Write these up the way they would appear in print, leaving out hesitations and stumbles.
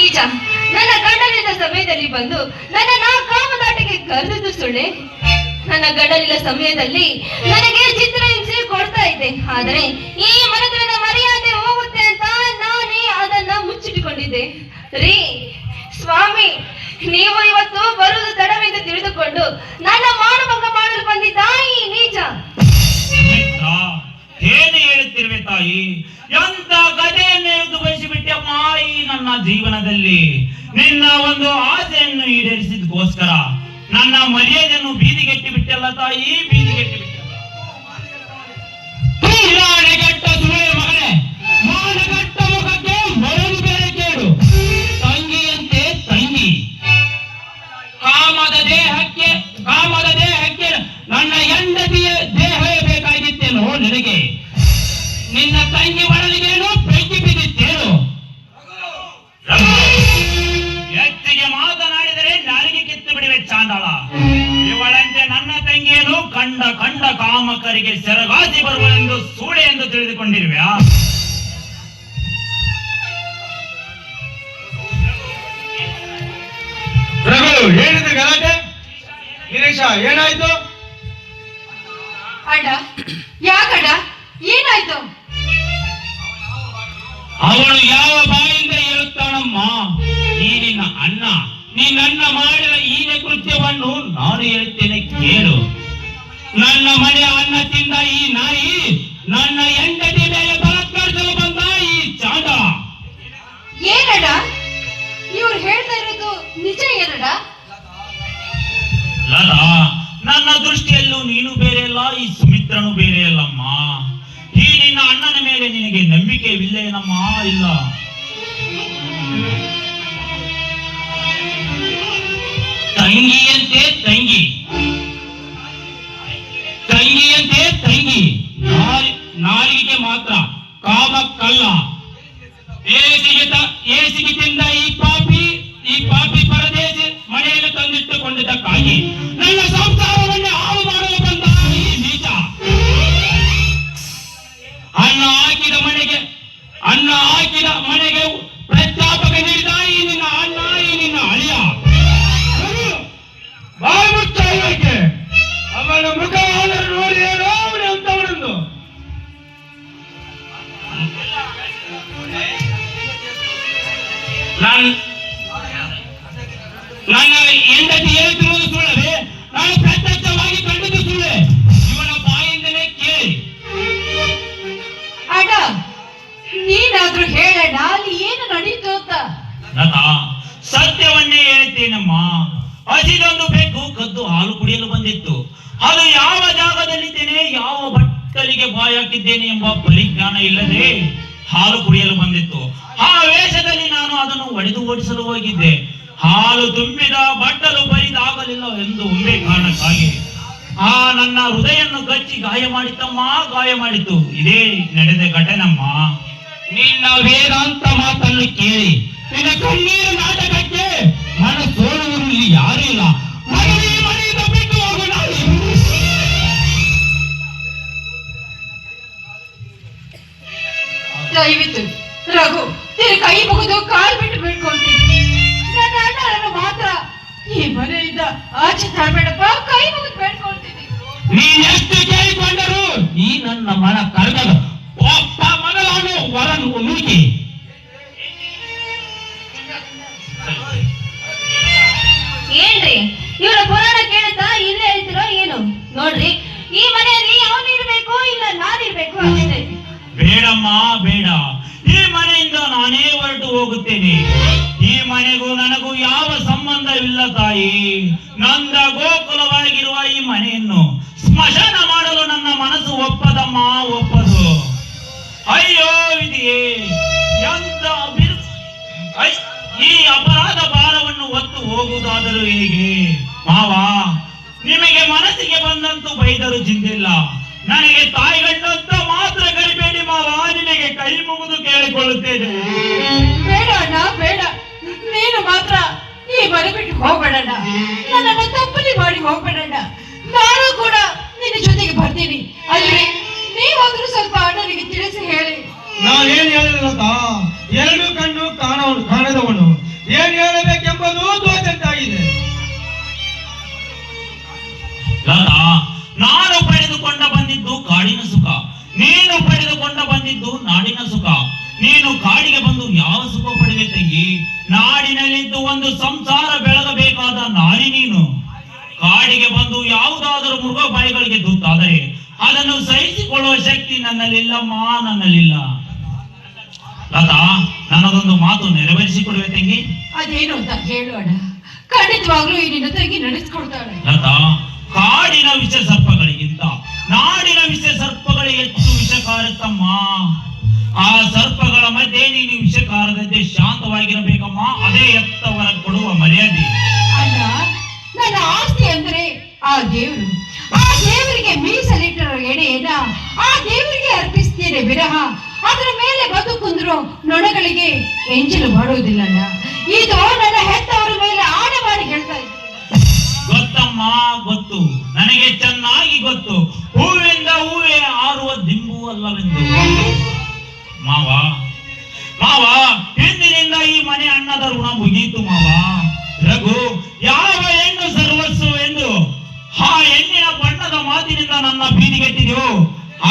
ನೀಚ, ನನ್ನ ಗಂಡನಿದ್ದ ಸಮಯದಲ್ಲಿ ಬಂದು ನನ್ನ ಕಾಮದಾಟಕ್ಕೆ ಕರೆದು ಸುಳ್ಳೆ. ನನ್ನ ಗಂಡನಿಲ್ಲ ಸಮಯದಲ್ಲಿ ನನಗೆ ಚಿತ್ರಹಿಂಸೆ ಕೊಡ್ತಾ ಇದ್ದೆ. ಆದರೆ ಈ ಮನೆತನದ ಮರ್ಯಾದೆ ಹೋಗುತ್ತೆ ಅಂತ ನಾನೇ ಅದನ್ನ ಮುಚ್ಚಿಟ್ಟುಕೊಂಡಿದ್ದೆ. ರೀ ಸ್ವಾಮಿ, ನೀವು ಇವತ್ತು ಬರುವುದು ತಡವೆಂದು ತಿಳಿದುಕೊಂಡು ನನ್ನ ಮಾನಭಂಗ ಮಾಡಲು ಬಂದಿದ್ದ ಈ ನೀಚ. ಏನು ಹೇಳುತ್ತಿರುವೆ ತಾಯಿ? ಎಂತ ಗದೆಯನ್ನು ಎದ್ದು ಬಯಸಿಬಿಟ್ಟಮ್ಮ ಈ ನನ್ನ ಜೀವನದಲ್ಲಿ. ನಿನ್ನ ಒಂದು ಆಸೆಯನ್ನು ಈಡೇರಿಸಿದಕ್ಕೋಸ್ಕರ ನನ್ನ ಮರ್ಯಾದೆಯನ್ನು ಬೀದಿಗೆಟ್ಟಿ ಬಿಟ್ಟಲ್ಲ ತಾಯಿ, ಬೀದಿಗೆಟ್ಟಿ ಬಿಟ್ಟಲ್ಲ. ಸುಳ್ಳೆ ಮಗನೇ, ಮಾನಗಟ್ಟ ಮುಖಕ್ಕೆ ಮರಳು ಬೇರೆ ಕೇಳು. ತಂಗಿಯಂತೆ ತಂಗಿ, ಕಾಮದ ದೇಹಕ್ಕೆ ನನ್ನ ಹೆಂಡತಿಯ ದೇಹವೇ ಬೇಕಾಗಿತ್ತೇನೋ ನಿನಗೆ? ನಿನ್ನ ತಂಗಿ ಒಡಲಿಗೇನು ಬೆಂಕಿ ಬಿದ್ದಿತ್ತೇನು? ಹೆಚ್ಚಿಗೆ ಮಾತನಾಡಿದರೆ ನಾಲಿಗೆ ಕಿತ್ತು ಬಿಡುವೆ ಚಾಂಡಾಳ. ಇವಳಂತೆ ನನ್ನ ತಂಗಿಯನ್ನು ಕಂಡ ಕಾಮಕರಿಗೆ ಸೆರಗಾಸಿ ಬರುವಳೆಂದು ಸೂಳೆ ಎಂದು ತಿಳಿದುಕೊಂಡಿರುವೆಯಾ? ರಘು, ಏನಿದೆ ಗಲಾಟೆ? ಗಿರೀಶ, ಏನಾಯ್ತು? ಅಣ್ಣ, ಯಾಕಣ್ಣ, ಏನಾಯ್ತು? ಅವಳು ಯಾವ ಬಾಯಿಂದ ಹೇಳುತ್ತಾನಮ್ಮ? ನೀ ನಿನ್ನ ಅಣ್ಣ, ನೀ ನನ್ನ ಮಾಡಿದ ಈ ಕೃತ್ಯವನ್ನು ನಾನು ಹೇಳುತ್ತೇನೆ ಕೇಳು. ನನ್ನ ಮನೆಯ ಅನ್ನ ತಿಂದ ಈ ನಾಯಿ ನನ್ನ ಹೆಂಡತಿ ಮೇಲೆ ಬಲಾತ್ಕಾರಿಸಲು ಬಂದ ಈ ಚಾಂಡ. ಏನಣ್ಣ ಇವ್ರು ಹೇಳ್ತಾ ಇರೋದು ನಿಜ? ಏನಣ್ಣ? ಲತಾ, ನನ್ನ ದೃಷ್ಟಿಯಲ್ಲೂ ನೀನು ಬೇರೆ ಅಲ್ಲ, ಈ ಸುಮಿತ್ರನು ಬೇರೆ ಅಲ್ಲಮ್ಮ. ಈ ನಿನ್ನ ಅಣ್ಣನ ಮೇಲೆ ನಿನಗೆ ನಂಬಿಕೆವಿಲ್ಲೇನಮ್ಮ? ಇಲ್ಲ. ತಂಗಿಯಂತೆ ತಂಗಿ, ನಾಲಿಗೆ ಮಾತ್ರ ಕಾಮಕ್ಕಲ್ಲ. ಏಸಿಗೆ ತಿಂದ ಈ ಪಾಪಿ ಪರದೇಶಿ ಮನೆಯನ್ನು ತಂದಿಟ್ಟುಕೊಂಡಿದ್ದಕ್ಕಾಗಿ ನನ್ನ ಸಂಸಾರವನ್ನು ಹಾಳು ಮಾಡಲು ಬಂದ ಈ ನೀಚ. ಅನ್ನ ಹಾಕಿದ ಮನೆಗೆ ಪ್ರತ್ಯಾಪಕ ನೀಡಿದ ಈ ನಿನ್ನ ಅಣ್ಣ, ಈ ನಿನ್ನ ಅಳಿಯ. ಬಾಯಿ ಮುಚ್ಚಾಯಿಕೆ. ಅವನ ಮುಖವನ್ನು ನೋಡಿ ಏನೋ ಅವನು ಅಂತವನೊಂದು. ನನ್ನ ಹೆಂಡತಿ ಹೇಳ್ತಿರುವುದು ಸುಳ್ಳವೇ? ನಾನು ಪ್ರತ್ಯಕ್ಷವಾಗಿ ಕಂಡಿದ್ದು ಸುಳ್ಳೆ. ಇವನ ಬಾಯಿಂದಲೇ ಕೇಳಿ. ಅಣ್ಣ, ನೀನಾದ್ರೂ ಹೇಳಣ್ಣ, ಅಲ್ಲಿ ಏನು ನಡೀತು ಅಂತ. ಲತಾ, ಸತ್ಯವನ್ನೇ ಹೇಳ್ತೇನಮ್ಮ. ಹಸಿದೊಂದು ಬೆಕ್ಕು ಕದ್ದು ಹಾಲು ಕುಡಿಯಲು ಬಂದಿತ್ತು. ಅದು ಯಾವ ಜಾಗದಲ್ಲಿದ್ದೇನೆ, ಯಾವ ಬಟ್ಟಲಿಗೆ ಬಾಯಿ ಹಾಕಿದ್ದೇನೆ ಎಂಬ ಪರಿಜ್ಞಾನ ಇಲ್ಲದೆ ಹಾಲು ಕುಡಿಯಲು ಬಂದಿತ್ತು. ಆ ವೇಷದಲ್ಲಿ ನಾನು ಅದನ್ನು ಒಡೆದು ಓಡಿಸಲು ಹೋಗಿದ್ದೆ. ಹಾಲು ತುಂಬಿದ ಬಟ್ಟಲು ಬರಿದಾಗಲಿಲ್ಲ ಎಂದು ಒಂದೇ ಕಾರಣಕ್ಕಾಗಿ ಆ ನನ್ನ ಹೃದಯನ್ನು ಕಚ್ಚಿ ಗಾಯ ಮಾಡಿತು. ಇದೇ ನಡೆದ ಘಟನಮ್ಮ. ನಿನ್ನ ವೇದಾಂತ ಮಾತನ್ನು ಕೇಳಿ ನಿನ್ನ ಕಣ್ಣೀರು ನಾಟಕಕ್ಕೆ ನನ್ನ ಸೋಲುವರು ಇಲ್ಲಿ ಯಾರೂ ಇಲ್ಲ. ಮನೆಯಿಂದ ಬಿಟ್ಟು ಹೋಗೋಣ. ದಯವಿಟ್ಟು ರಘು, ನಿನ್ನ ಕೈ ಮುಗಿದು ಕಾಲು ಬಿಟ್ಟು ಬಿಟ್ಕೊಳ್ತೀನಿ. ನನ್ನ ಅಣ್ಣನನ್ನು ಮಾತ್ರ ಈ ಮನೆಯಿಂದ ಆಚೆ ತರಬೇಡಪ್ಪ, ಕೈ ಮುಗಿದು ಬೇಡ್ಕೊಳ್ತೀನಿ. ನೀನೆಷ್ಟು ಕೇಳಿಕೊಂಡರು ಈ ನನ್ನ ಮನ ಕಳೆದಲು ಒಬ್ಬ ಮಗಳನ್ನು ವರನು ನೂಕಿ. ಏನ್ರಿ ಇವರ ಪುರಾಣ ಕೇಳುತ್ತಾ ಇಲ್ಲೇ ಹೇಳ್ತಿರೋ ಏನು? ನೋಡ್ರಿ, ಈ ಮನೆಯಲ್ಲಿ ಅವನು ಇರ್ಬೇಕು, ಇಲ್ಲ ನಾನಿರ್ಬೇಕು ಅಷ್ಟೇ. ಬೇಡಮ್ಮ, ಬೇಡ. ಈ ಮನೆಯಿಂದ ನಾನೇ ಹೊರಟು ಹೋಗುತ್ತೇನೆ. ಈ ಮನೆಗೂ ನನಗೂ ಯಾವ ಸಂಬಂಧವಿಲ್ಲ ತಾಯಿ. ನಂದ ಗೋಕುಲವಾಗಿರುವ ಈ ಮನೆಯನ್ನು ಸ್ಮಶಾನ ಮಾಡಲು ನನ್ನ ಮನಸ್ಸು ಒಪ್ಪದಮ್ಮ, ಒಪ್ಪದು. ಅಯ್ಯೋ ವಿಧಿಯೇ, ಎಂತ ಈ ಅಪರಾಧ ಭಾರವನ್ನು ಹೊತ್ತು ಹೋಗುವುದಾದರೂ ಹೇಗೆ? ಮಾವ, ನಿಮಗೆ ಮನಸ್ಸಿಗೆ ಬಂದಂತೂ ಬೈದರೂ ಚಿಂತಿಲ್ಲ. ನನಗೆ ತಾಯಿಗಂಡಂತ ಮಾತ್ರ ಕರಿಬೇಡಿ ಮಾವ, ನಿನಗೆ ಕೈ ಮುಗಿದು ಕೇಳಿಕೊಳ್ಳುತ್ತೇನೆ. ಬೇಡ ಅಣ್ಣ, ಬೇಡ. ನೀನು ಮಾತ್ರ ಈ ಮನೆ ಬಿಟ್ಟು ಹೋಗ್ಬೇಡಣ್ಣ. ನನ್ನನ್ನು ತಪ್ಪಲಿ ಮಾಡಿ ಹೋಗ್ಬೇಡಣ್ಣ. ನಾನು ಕೂಡ ನಿನ್ನ ಜೊತೆಗೆ ಬರ್ತೀನಿ. ಅಲ್ಲಿ ನೀವಾದ್ರೂ ಸ್ವಲ್ಪ ಅಣ್ಣನಿಗೆ ತಿಳಿಸಿ ಹೇಳಿ. ನಾನೇನ್ ಹೇಳಿಲ್ಲ ಎರಡು ಕಣ್ಣು ಕಾಣದವನು ಏನ್ ಹೇಳಬೇಕೆಂಬುದು ತೋಚಂತಾಗಿದೆ. ಲತಾ, ನಾನು ಪಡೆದುಕೊಂಡ ಬಂದಿದ್ದು ಕಾಡಿನ ಸುಖ, ನೀನು ಪಡೆದುಕೊಂಡ ಬಂದಿದ್ದು ನಾಡಿನ ಸುಖ. ನೀನು ಕಾಡಿಗೆ ಬಂದು ಯಾವ ಸುಖ ಪಡೆದೆ ತಂಗಿ? ನಾಡಿನಲ್ಲಿದ್ದು ಒಂದು ಸಂಸಾರ ಬೆಳಗಬೇಕಾದ ನಾರಿ ನೀನು. ಕಾಡಿಗೆ ಬಂದು ಯಾವುದಾದರೂ ಮೃಗ ಬಾಯಿಗಳಿಗೆ ತುತ್ತಾದರೆ ಅದನ್ನು ಸಹಿಸಿಕೊಳ್ಳುವ ಶಕ್ತಿ ನನ್ನಲ್ಲಿಲ್ಲಮ್ಮ, ನನ್ನಲ್ಲಿಲ್ಲ. ಲತಾ, ನನ್ನದೊಂದು ಮಾತು ನೆರವೇರಿಸಿಕೊಡುವೆ ತಂಗಿ? ಅದೇನು ಅಂತ ಹೇಳೋಣ. ಖಂಡಿತವಾಗ್ಲೂ ಈ ನಿನ್ನ ತಂಗಿ ನಡೆಸ್ಕೊಡ್ತಾಳೆ. ಲತಾ, ಕಾಡಿನ ವಿಷ ಸರ್ಪಗಳಿಗಿಂತ ನಾಡಿನ ವಿಷ ಸರ್ಪಗಳೇ ಹೆಚ್ಚು ವಿಷಕಾರತ್ತಮ್ಮ. ಆ ಸರ್ಪಗಳ ಮಧ್ಯೆ ನೀನು ವಿಷಕಾರದಂತೆ ಶಾಂತವಾಗಿರಬೇಕಮ್ಮ. ಅದೇ ಎತ್ತವರ ಕೊಡುವ ಮರ್ಯಾದೆ. ಅಲ್ಲ, ನನ್ನ ಆಸ್ತಿ ಅಂದ್ರೆ ಆ ದೇವರು. ಆ ದೇವರಿಗೆ ಮೀಸಲಿಟ್ಟರ ಎಡೆಯನ್ನ ಆ ದೇವರಿಗೆ ಅರ್ಪಿಸ್ತೇನೆ ವಿರಹ ಅದರ ಮೇಲೆ ಬದುಕುಂದ್ರು ನೊಣಗಳಿಗೆ ಎಂಜಲು ಮಾಡುವುದಿಲ್ಲಣ್ಣ. ಇದು ನನ್ನ ಹೆತ್ತವರ ಮೇಲೆ ಆಡ ಮಾಡಿ ಹೇಳ್ತಾ ಇದ್ದೀನಿ. ಗೊತ್ತಮ್ಮ, ಗೊತ್ತು, ನನಗೆ ಚೆನ್ನಾಗಿ ಗೊತ್ತು. ಹೂವಿಂದ ಹೂವೇ ಆರುವ ದಿಂಬು ಅಲ್ಲವೆಂದು. ಮಾವ, ಇಂದಿನಿಂದ ಈ ಮನೆ ಅಣ್ಣದ ಋಣ ಮುಗಿಯಿತು ಮಾವ. ರಘು, ಯಾವ ಹೆಣ್ಣು ಸರ್ವಸ್ವ ಎಂದು ಆ ಹೆಣ್ಣಿನ ಬಣ್ಣದ ಮಾತಿನಿಂದ ನನ್ನ ಬೀದಿಗೆಟ್ಟಿದೆಯೋ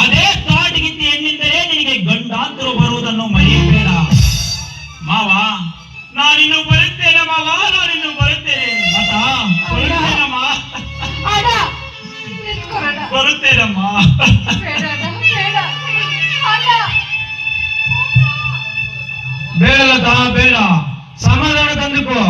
ಅದೇ ಕಾಟಿಗಿತ್ತಿ ಹೆಣ್ಣಿಂದಲೇ ನಿನಗೆ ಗಂಡಾಂತರ ಬರುವುದನ್ನು ಮರೆಯಬೇಡ ಮಾವ. ನಾನಿನ್ನು ಬರುತ್ತೇನೆ ಮಾವ, ನಾನಿನ್ನು ಬರುತ್ತೇನೆ. ಲತಾ, ಬರುತ್ತೇನಮ್ಮ, ಬರುತ್ತೇನಮ್ಮ. ಬೇಡ ಲತಾ, ಬೇಡ, ಸಮಾಧಾನ ತಂದುಕೋ.